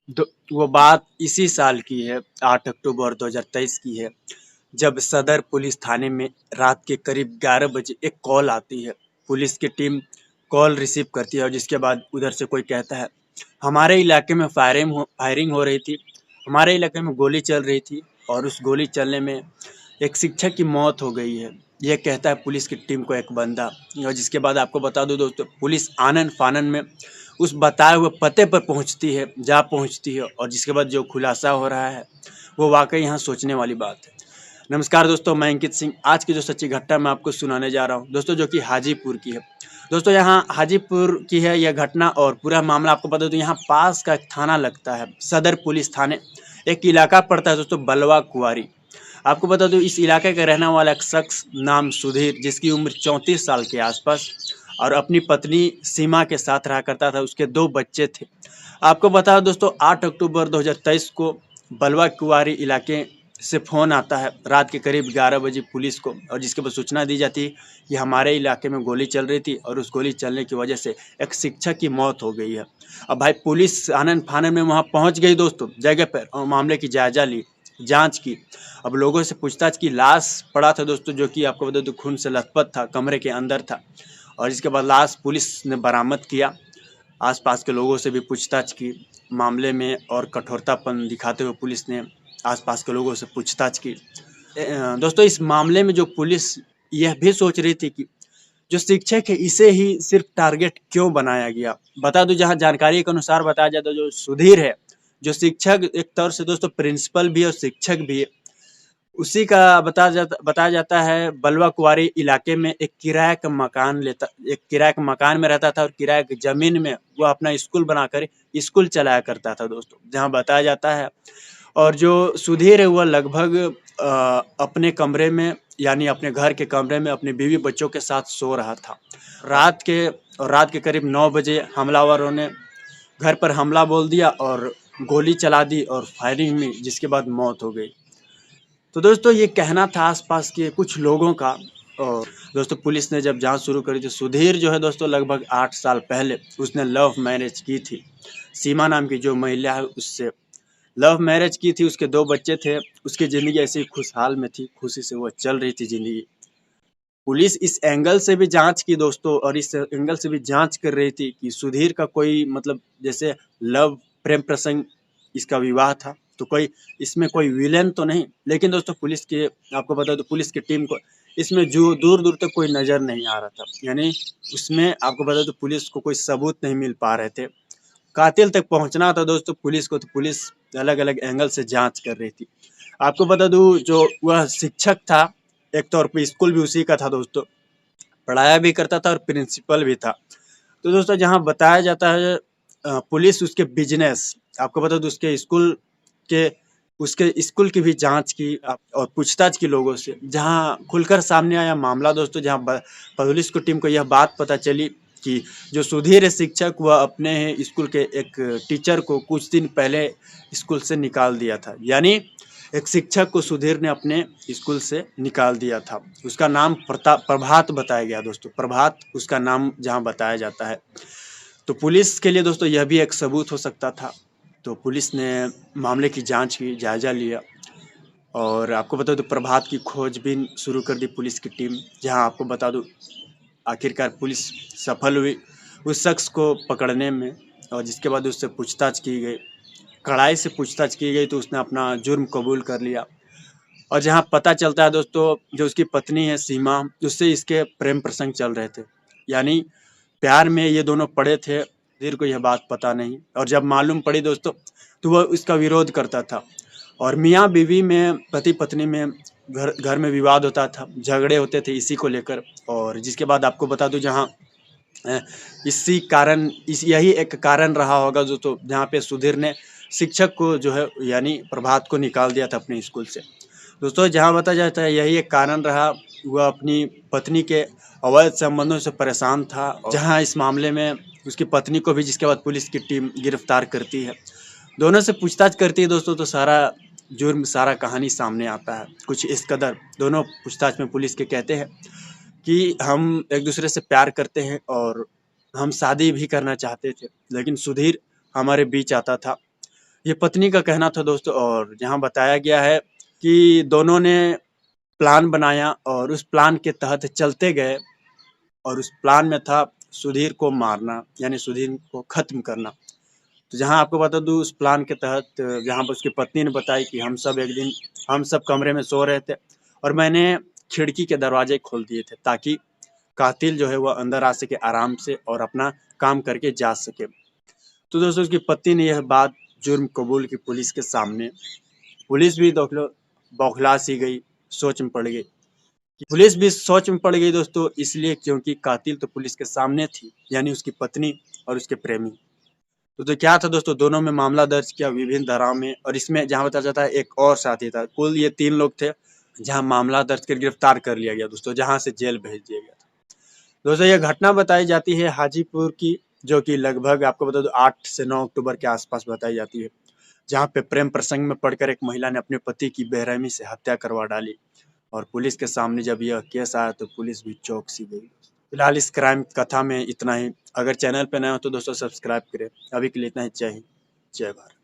दो वो बात इसी साल की है, 8 अक्टूबर 2023 की है, जब सदर पुलिस थाने में रात के करीब 11 बजे एक कॉल आती है। पुलिस की टीम कॉल रिसीव करती है और जिसके बाद उधर से कोई कहता है, हमारे इलाके में फायरिंग हो रही थी, हमारे इलाके में गोली चल रही थी और उस गोली चलने में एक शिक्षक की मौत हो गई है। ये कहता है पुलिस की टीम को एक बंदा। और जिसके बाद आपको बता दूं दोस्तों, पुलिस आनन फानन में उस बताए हुए पते पर पहुंचती है और जिसके बाद जो खुलासा हो रहा है वो वाकई यहाँ सोचने वाली बात है। नमस्कार दोस्तों, मैं अंकित सिंह। आज की जो सच्ची घटना मैं आपको सुनाने जा रहा हूँ दोस्तों, जो कि हाजीपुर की है। दोस्तों यहाँ हाजीपुर की है यह घटना और पूरा मामला आपको बता दूं, यहाँ पास का एक थाना लगता है, सदर पुलिस थाने। एक इलाका पड़ता है दोस्तों, बलवा कुआरी। आपको बता दूं, इस इलाके का रहने वाला एक शख्स नाम सुधीर, जिसकी उम्र 34 साल के आसपास और अपनी पत्नी सीमा के साथ रहा करता था। उसके 2 बच्चे थे। आपको बता दोस्तों, 8 अक्टूबर 2023 को बलवा कुआरी इलाके से फ़ोन आता है रात के करीब 11 बजे पुलिस को, और जिसके बाद सूचना दी जाती है कि हमारे इलाके में गोली चल रही थी और उस गोली चलने की वजह से एक शिक्षक की मौत हो गई है। अब भाई पुलिस आनन फानन में वहाँ पहुँच गई दोस्तों जगह पर और मामले की जायजा ली, जांच की। अब लोगों से पूछताछ की, लाश पड़ा था दोस्तों, जो कि आपको बता दूं खून से लथपथ था, कमरे के अंदर था। और इसके बाद लाश पुलिस ने बरामद किया। आसपास के लोगों से भी पूछताछ की मामले में और कठोरतापन दिखाते हुए पुलिस ने आसपास के लोगों से पूछताछ की। दोस्तों इस मामले में जो पुलिस यह भी सोच रही थी कि जो शिक्षक है इसे ही सिर्फ टारगेट क्यों बनाया गया। बता दूं, जहां जानकारी के अनुसार बताया जाता है, जो सुधीर है, जो शिक्षक एक तौर से दोस्तों प्रिंसिपल भी है और शिक्षक भी है, उसी का बताया जाता है। बलवा कुआरी इलाके में एक किराए के मकान में रहता था और किराए की जमीन में वो अपना स्कूल बनाकर स्कूल चलाया करता था दोस्तों, जहां बताया जाता है। और जो सुधीर है वह लगभग अपने कमरे में, यानी अपने घर के कमरे में अपनी बीवी बच्चों के साथ सो रहा था। रात के करीब 9 बजे हमलावरों ने घर पर हमला बोल दिया और गोली चला दी और फायरिंग में जिसके बाद मौत हो गई। तो दोस्तों ये कहना था आसपास के कुछ लोगों का। और दोस्तों पुलिस ने जब जांच शुरू करी तो सुधीर जो है दोस्तों, लगभग 8 साल पहले उसने लव मैरिज की थी। सीमा नाम की जो महिला है उससे लव मैरिज की थी। उसके 2 बच्चे थे। उसकी ज़िंदगी ऐसे ही खुशहाल में थी, खुशी से वो चल रही थी ज़िंदगी। पुलिस इस एंगल से भी जांच की दोस्तों, और इस एंगल से भी जांच कर रही थी कि सुधीर का कोई मतलब जैसे लव प्रेम प्रसंग इसका विवाह था, तो कोई इसमें कोई विलेन तो नहीं। लेकिन दोस्तों पुलिस के, आपको बता दो, पुलिस की टीम को इसमें जो दूर दूर तक कोई नज़र नहीं आ रहा था, यानी उसमें आपको बता दो पुलिस को कोई सबूत नहीं मिल पा रहे थे। कातिल तक पहुंचना था दोस्तों पुलिस को, तो पुलिस अलग अलग एंगल से जांच कर रही थी। आपको बता दूं, जो वह शिक्षक था, एक तौर पे स्कूल भी उसी का था दोस्तों, पढ़ाया भी करता था और प्रिंसिपल भी था। तो दोस्तों जहाँ बताया जाता है, पुलिस उसके बिजनेस, आपको बता दूं के उसके स्कूल की भी जांच की और पूछताछ की लोगों से, जहाँ खुलकर सामने आया मामला दोस्तों, जहाँ पुलिस की टीम को यह बात पता चली कि जो सुधीर है शिक्षक, वह अपने स्कूल के एक टीचर को कुछ दिन पहले स्कूल से निकाल दिया था। यानी एक शिक्षक को सुधीर ने अपने स्कूल से निकाल दिया था। उसका नाम प्रभात बताया गया दोस्तों, प्रभात उसका नाम जहाँ बताया जाता है। तो पुलिस के लिए दोस्तों यह भी एक सबूत हो सकता था। तो पुलिस ने मामले की जांच की, जायजा लिया और आपको बता दूं प्रभात की खोजबीन शुरू कर दी पुलिस की टीम। जहां आपको बता दूं आखिरकार पुलिस सफल हुई उस शख्स को पकड़ने में, और जिसके बाद उससे पूछताछ की गई, कड़ाई से पूछताछ की गई, तो उसने अपना जुर्म कबूल कर लिया। और जहाँ पता चलता है दोस्तों, जो उसकी पत्नी है सीमा, उससे इसके प्रेम प्रसंग चल रहे थे, यानी प्यार में ये दोनों पड़े थे। धीर को यह बात पता नहीं, और जब मालूम पड़ी दोस्तों, तो वह इसका विरोध करता था। और मियाँ बीवी में, पति पत्नी में घर घर में विवाद होता था, झगड़े होते थे इसी को लेकर। और जिसके बाद आपको बता दूं, जहाँ इसी कारण यही एक कारण रहा होगा जो, तो जहाँ पे सुधीर ने शिक्षक को जो है यानी प्रभात को निकाल दिया था अपने स्कूल से। दोस्तों जहाँ बताया जाता है यही एक कारण रहा। वह अपनी पत्नी के अवैध संबंधों से परेशान था, जहाँ इस मामले में उसकी पत्नी को भी, जिसके बाद पुलिस की टीम गिरफ्तार करती है, दोनों से पूछताछ करती है दोस्तों, तो सारा जुर्म, सारा कहानी सामने आता है। कुछ इस कदर दोनों पूछताछ में पुलिस के कहते हैं कि हम एक दूसरे से प्यार करते हैं और हम शादी भी करना चाहते थे, लेकिन सुधीर हमारे बीच आता था। ये पत्नी का कहना था दोस्तों, और यहाँ बताया गया है कि दोनों ने प्लान बनाया और उस प्लान के तहत चलते गए, और उस प्लान में था सुधीर को मारना, यानी सुधीर को खत्म करना। तो जहाँ आपको बता दूँ, उस प्लान के तहत जहाँ पर उसकी पत्नी ने बताई कि हम सब कमरे में सो रहे थे और मैंने खिड़की के दरवाजे खोल दिए थे ताकि कातिल जो है वह अंदर आ सके आराम से और अपना काम करके जा सके। तो दोस्तों उसकी पत्नी ने यह बात जुर्म कबूल की पुलिस के सामने। पुलिस भी बौखला सी गई, सोच में पड़ गई। पुलिस भी सोच में पड़ गई दोस्तों, इसलिए क्योंकि कातिल तो पुलिस के सामने थी, यानी उसकी पत्नी और उसके प्रेमी। तो क्या था दोस्तों, दोनों में मामला दर्ज किया विभिन्न धाराओं में, और इसमें जहाँ बताया जाता है एक और साथी था। कुल ये 3 लोग थे, जहाँ मामला दर्ज कर गिरफ्तार कर लिया गया दोस्तों, जहाँ से जेल भेज दिया गया था। दोस्तों ये घटना बताई जाती है हाजीपुर की, जो कि लगभग आपको बता दो 8 से 9 अक्टूबर के आसपास बताई जाती है, जहाँ पे प्रेम प्रसंग में पड़कर एक महिला ने अपने पति की बेरहमी से हत्या करवा डाली। और पुलिस के सामने जब यह केस आया तो पुलिस भी चौंक सी गई। फिलहाल इस क्राइम कथा में इतना ही। अगर चैनल पे नए हो तो दोस्तों सब्सक्राइब करें। अभी के लिए इतना ही। जय हिंद, जय भारत।